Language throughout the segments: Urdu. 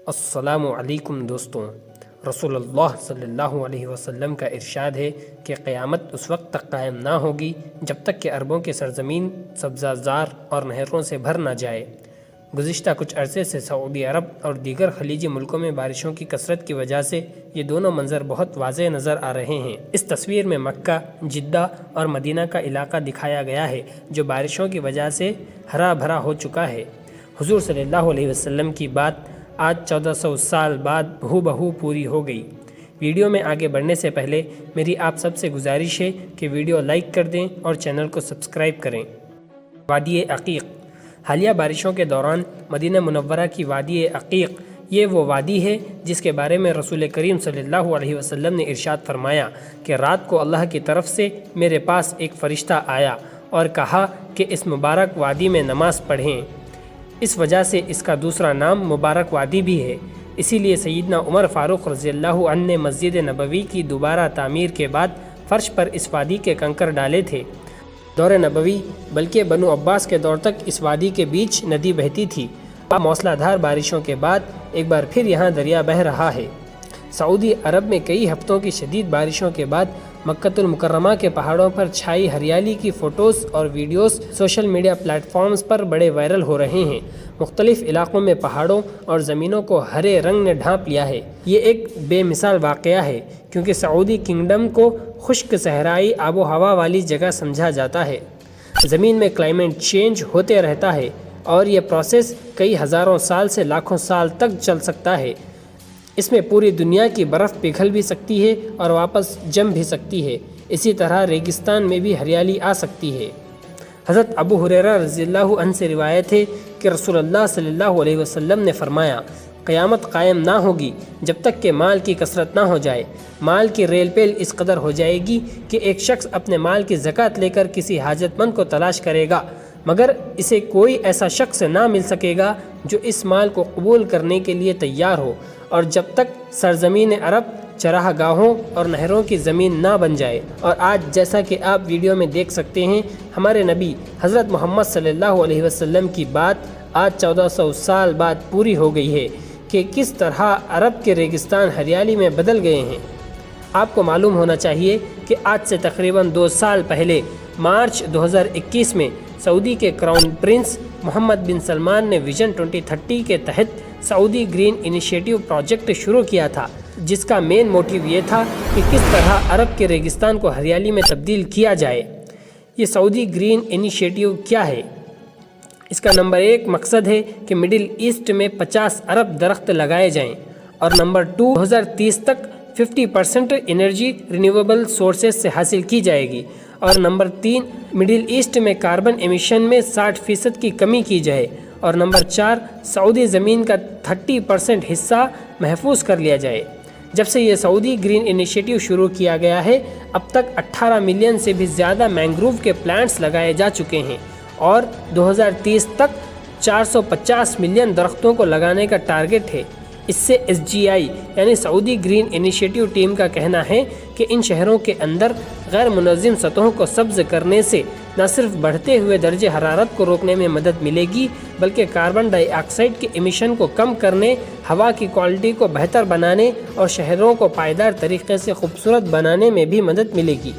السلام علیکم دوستوں، رسول اللہ صلی اللہ علیہ وسلم کا ارشاد ہے کہ قیامت اس وقت تک قائم نہ ہوگی جب تک کہ عربوں کی سرزمین سبزہ زار اور نہروں سے بھر نہ جائے۔ گزشتہ کچھ عرصے سے سعودی عرب اور دیگر خلیجی ملکوں میں بارشوں کی کثرت کی وجہ سے یہ دونوں منظر بہت واضح نظر آ رہے ہیں۔ اس تصویر میں مکہ، جدہ اور مدینہ کا علاقہ دکھایا گیا ہے جو بارشوں کی وجہ سے ہرا بھرا ہو چکا ہے۔ حضور صلی اللہ علیہ وسلم کی بات آج 1400 سال بعد بہو پوری ہو گئی۔ ویڈیو میں آگے بڑھنے سے پہلے میری آپ سب سے گزارش ہے کہ ویڈیو لائک کر دیں اور چینل کو سبسکرائب کریں۔ وادی عقیق۔ حالیہ بارشوں کے دوران مدینہ منورہ کی وادی عقیق یہ وہ وادی ہے جس کے بارے میں رسول کریم صلی اللہ علیہ وسلم نے ارشاد فرمایا کہ رات کو اللہ کی طرف سے میرے پاس ایک فرشتہ آیا اور کہا کہ اس مبارک وادی میں نماز پڑھیں۔ اس وجہ سے اس کا دوسرا نام مبارک وادی بھی ہے۔ اسی لیے سیدنا عمر فاروق رضی اللہ عنہ نے مسجد نبوی کی دوبارہ تعمیر کے بعد فرش پر اس وادی کے کنکر ڈالے تھے۔ دور نبوی بلکہ بنو عباس کے دور تک اس وادی کے بیچ ندی بہتی تھی۔ اب موسلا دھار بارشوں کے بعد ایک بار پھر یہاں دریا بہہ رہا ہے۔ سعودی عرب میں کئی ہفتوں کی شدید بارشوں کے بعد مکہ المکرمہ کے پہاڑوں پر چھائی ہریالی کی فوٹوز اور videos social media platforms پر بڑے وائرل ہو رہے ہیں۔ مختلف علاقوں میں پہاڑوں اور زمینوں کو ہرے رنگ نے ڈھانپ لیا ہے۔ یہ ایک بے مثال واقعہ ہے کیونکہ سعودی کنگڈم کو خشک صحرائی آب و ہوا والی جگہ سمجھا جاتا ہے۔ زمین میں کلائمیٹ چینج ہوتے رہتا ہے اور یہ پروسیس کئی ہزاروں سال سے لاکھوں سال تک چل سکتا ہے۔ اس میں پوری دنیا کی برف پگھل بھی سکتی ہے اور واپس جم بھی سکتی ہے۔ اسی طرح ریگستان میں بھی ہریالی آ سکتی ہے۔ حضرت ابو ہریرہ رضی اللہ عنہ سے روایت ہے کہ رسول اللہ صلی اللہ علیہ وسلم نے فرمایا، قیامت قائم نہ ہوگی جب تک کہ مال کی کثرت نہ ہو جائے۔ مال کی ریل پیل اس قدر ہو جائے گی کہ ایک شخص اپنے مال کی زکوٰۃ لے کر کسی حاجت مند کو تلاش کرے گا مگر اسے کوئی ایسا شخص نہ مل سکے گا جو اس مال کو قبول کرنے کے لیے تیار ہو، اور جب تک سرزمین عرب چراہ گاہوں اور نہروں کی زمین نہ بن جائے۔ اور آج جیسا کہ آپ ویڈیو میں دیکھ سکتے ہیں، ہمارے نبی حضرت محمد صلی اللہ علیہ وسلم کی بات آج 1400 سال بعد پوری ہو گئی ہے کہ کس طرح عرب کے ریگستان ہریالی میں بدل گئے ہیں۔ آپ کو معلوم ہونا چاہیے کہ آج سے تقریباً 2 سال پہلے مارچ 2021 میں سعودی کے کراؤن پرنس محمد بن سلمان نے ویژن 2030 کے تحت سعودی گرین انیشیٹو پروجیکٹ شروع کیا تھا، جس کا مین موٹیو یہ تھا کہ کس طرح عرب کے ریگستان کو ہریالی میں تبدیل کیا جائے۔ یہ سعودی گرین انیشیٹو کیا ہے؟ اس کا نمبر 1 مقصد ہے کہ مڈل ایسٹ میں 50 ارب درخت لگائے جائیں، اور نمبر 2 2030 تک 50% انرجی رینیویبل سورسز سے حاصل کی جائے گی، اور نمبر 3 مڈل ایسٹ میں کاربن ایمیشن میں 60% کی کمی کی جائے، اور نمبر 4 سعودی زمین کا 30% حصہ محفوظ کر لیا جائے۔ جب سے یہ سعودی گرین انیشیٹو شروع کیا گیا ہے، اب تک 18 ملین سے بھی زیادہ مینگروو کے پلانٹس لگائے جا چکے ہیں، اور 2030 تک 450 ملین درختوں کو لگانے کا ٹارگٹ ہے۔ اس سے SGI یعنی سعودی گرین انیشیٹو ٹیم کا کہنا ہے کہ ان شہروں کے اندر غیر منظم سطحوں کو سبز کرنے سے نہ صرف بڑھتے ہوئے درجہ حرارت کو روکنے میں مدد ملے گی بلکہ کاربن ڈائی آکسائڈ کے ایمیشن کو کم کرنے، ہوا کی کوالٹی کو بہتر بنانے اور شہروں کو پائیدار طریقے سے خوبصورت بنانے میں بھی مدد ملے گی۔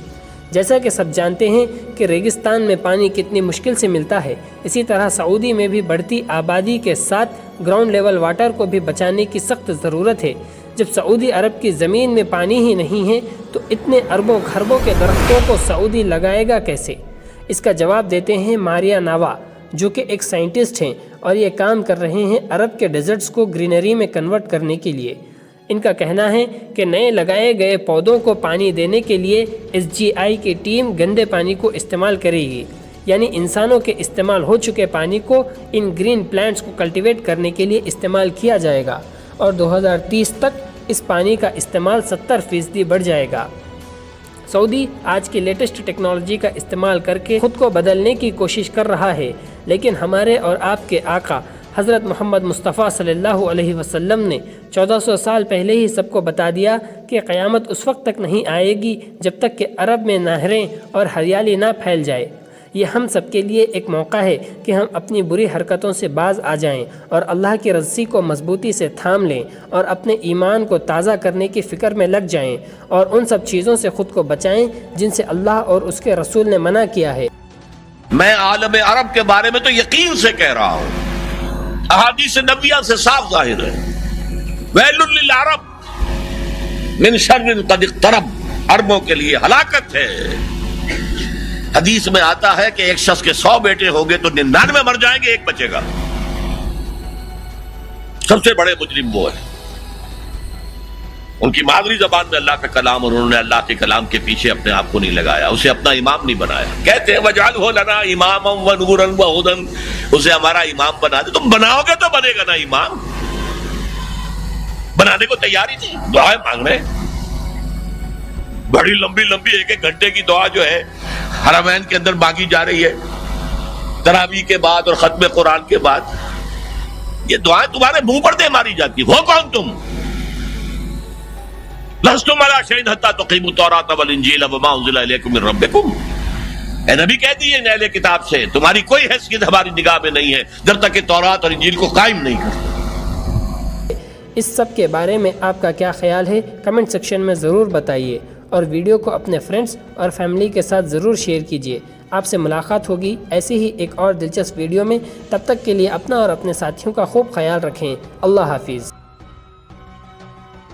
جیسا کہ سب جانتے ہیں کہ ریگستان میں پانی کتنی مشکل سے ملتا ہے، اسی طرح سعودی میں بھی بڑھتی آبادی کے ساتھ گراؤنڈ لیول واٹر کو بھی بچانے کی سخت ضرورت ہے۔ جب سعودی عرب کی زمین میں پانی ہی نہیں ہے تو اتنے اربوں خربوں کے درختوں کو سعودی لگائے گا کیسے؟ اس کا جواب دیتے ہیں ماریا ناوا، جو کہ ایک سائنٹسٹ ہیں اور یہ کام کر رہے ہیں عرب کے ڈیزرٹس کو گرینری میں کنورٹ کرنے کے لیے۔ ان کا کہنا ہے کہ نئے لگائے گئے پودوں کو پانی دینے کے لیے SGI کی ٹیم گندے پانی کو استعمال کرے گی، یعنی انسانوں کے استعمال ہو چکے پانی کو ان گرین پلانٹس کو کلٹیویٹ کرنے کے لیے استعمال کیا جائے گا، اور 2030 تک اس پانی کا استعمال 70% بڑھ جائے گا۔ سعودی آج کی لیٹسٹ ٹیکنالوجی کا استعمال کر کے خود کو بدلنے کی کوشش کر رہا ہے، لیکن ہمارے اور آپ کے آقا حضرت محمد مصطفیٰ صلی اللہ علیہ وسلم نے 1400 سال پہلے ہی سب کو بتا دیا کہ قیامت اس وقت تک نہیں آئے گی جب تک کہ عرب میں نہریں اور ہریالی نہ پھیل جائے۔ یہ ہم سب کے لیے ایک موقع ہے کہ ہم اپنی بری حرکتوں سے باز آ جائیں اور اللہ کی رضی کو مضبوطی سے تھام لیں اور اپنے ایمان کو تازہ کرنے کی فکر میں لگ جائیں اور ان سب چیزوں سے خود کو بچائیں جن سے اللہ اور اس کے رسول نے منع کیا ہے۔ میں عالم عرب کے بارے میں تو یقین سے کہہ رہا ہوں، احادیث نبویہ سے صاف ظاہر ہے، ویل للعرب من شر قد اقترب، عربوں کے لیے ہلاکت ہے۔ حدیث میں آتا ہے کہ ایک شخص کے 100 بیٹے ہوں گے تو 99 مر جائیں گے، ایک بچے گا۔ سب سے بڑے مجرم وہ ہیں، ان کی مادری زبان میں اللہ کا کلام، اور انہوں نے اللہ کے کلام کے پیچھے اپنے آپ کو نہیں لگایا، اسے اپنا امام نہیں بنایا۔ کہتے ہیں وَاجْعَلْهُ لَنَا إِمَامًا وَنُورًا وَهُدًى، اسے ہمارا امام بنا دے۔ تم بناؤ گے تو بنے گا نا امام، بنانے کو تیار ہی نہیں، دعائیں مانگ رہے ہیں بڑی لمبی لمبی، ایک ایک گھنٹے کی دعا جو ہے حرمین کے اندر مانگی جا رہی ہے، تراویح کے بعد اور ختم قرآن کے بعد۔ یہ دعائیں تمہارے منہ پر دے ماری جاتی، ہو کون تم؟ لستم علی شیء حتی تقیموا التوراۃ والانجیل وما انزل الیکم من ربکم۔ اے نبی کہہ دیے اہل کتاب سے، تمہاری کوئی حیثیت ہماری نگاہ میں نہیں ہے جب تک کہ تورات اور انجیل کو قائم نہیں کرتے۔ اس سب کے بارے میں آپ کا کیا خیال ہے؟ کمنٹ سیکشن میں ضرور بتائیے، اور ویڈیو کو اپنے فرینڈز اور فیملی کے ساتھ ضرور شیئر کیجیے۔ آپ سے ملاقات ہوگی ایسی ہی ایک اور دلچسپ ویڈیو میں، تب تک کے لیے اپنا اور اپنے ساتھیوں کا خوب خیال رکھیں۔ اللہ حافظ۔